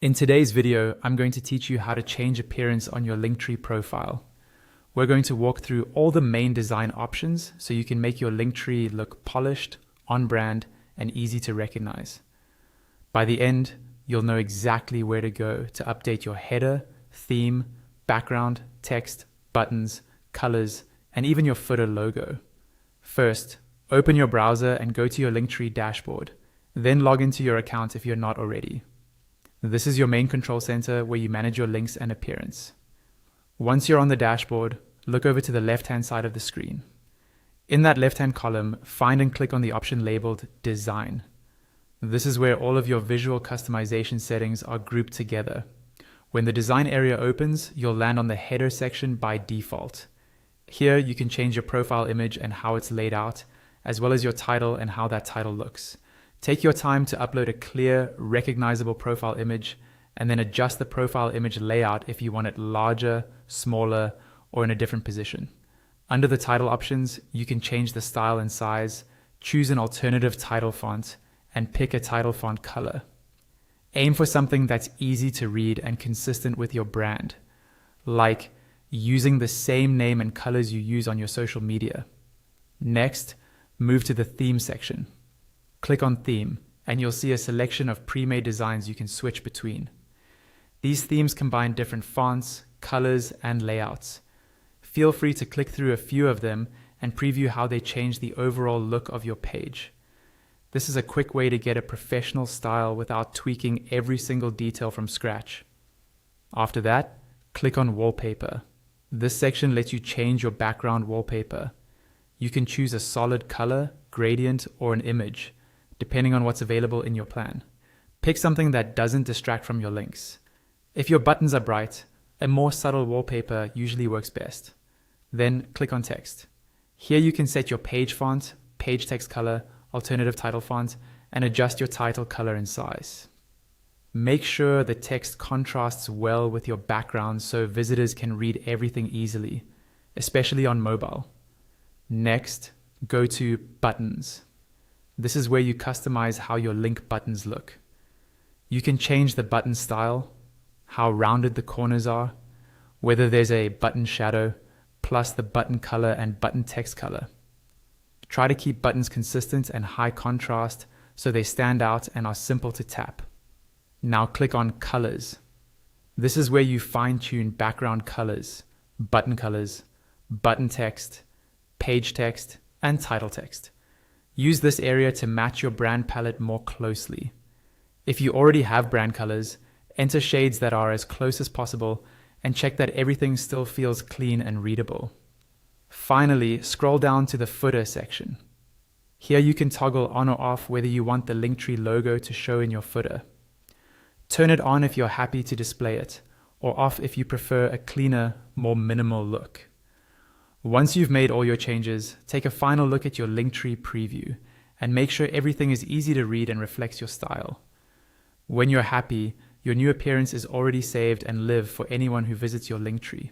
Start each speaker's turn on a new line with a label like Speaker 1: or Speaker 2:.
Speaker 1: In today's video, I'm going to teach you how to change appearance on your Linktree profile. We're going to walk through all the main design options so you can make your Linktree look polished, on brand, and easy to recognize. By the end, you'll know exactly where to go to update your header, theme, background, text, buttons, colors, and even your footer logo. First, open your browser and go to your Linktree dashboard. Then log into your account if you're not already. This is your main control center where you manage your links and appearance. Once you're on the dashboard, look over to the left-hand side of the screen. In that left-hand column, find and click on the option labeled Design. This is where all of your visual customization settings are grouped together. When the design area opens, you'll land on the header section by default. Here you can change your profile image and how it's laid out, as well as your title and how that title looks. Take your time to upload a clear, recognizable profile image, and then adjust the profile image layout if you want it larger, smaller, or in a different position. Under the title options, you can change the style and size, choose an alternative title font, and pick a title font color. Aim for something that's easy to read and consistent with your brand, like using the same name and colors you use on your social media. Next, move to the theme section. Click on Theme, and you'll see a selection of pre-made designs you can switch between. These themes combine different fonts, colors, and layouts. Feel free to click through a few of them and preview how they change the overall look of your page. This is a quick way to get a professional style without tweaking every single detail from scratch. After that, click on Wallpaper. This section lets you change your background wallpaper. You can choose a solid color, gradient, or an image, depending on what's available in your plan. Pick something that doesn't distract from your links. If your buttons are bright, a more subtle wallpaper usually works best. Then click on Text. Here you can set your page font, page text color, alternative title font, and adjust your title color and size. Make sure the text contrasts well with your background so visitors can read everything easily, especially on mobile. Next, go to Buttons. This is where you customize how your link buttons look. You can change the button style, how rounded the corners are, whether there's a button shadow, plus the button color and button text color. Try to keep buttons consistent and high contrast so they stand out and are simple to tap. Now click on Colors. This is where you fine-tune background colors, button text, page text, and title text. Use this area to match your brand palette more closely. If you already have brand colors, enter shades that are as close as possible and check that everything still feels clean and readable. Finally, scroll down to the footer section. Here you can toggle on or off whether you want the Linktree logo to show in your footer. Turn it on if you're happy to display it, or off if you prefer a cleaner, more minimal look. Once you've made all your changes, take a final look at your Linktree preview and make sure everything is easy to read and reflects your style. When you're happy, your new appearance is already saved and live for anyone who visits your Linktree.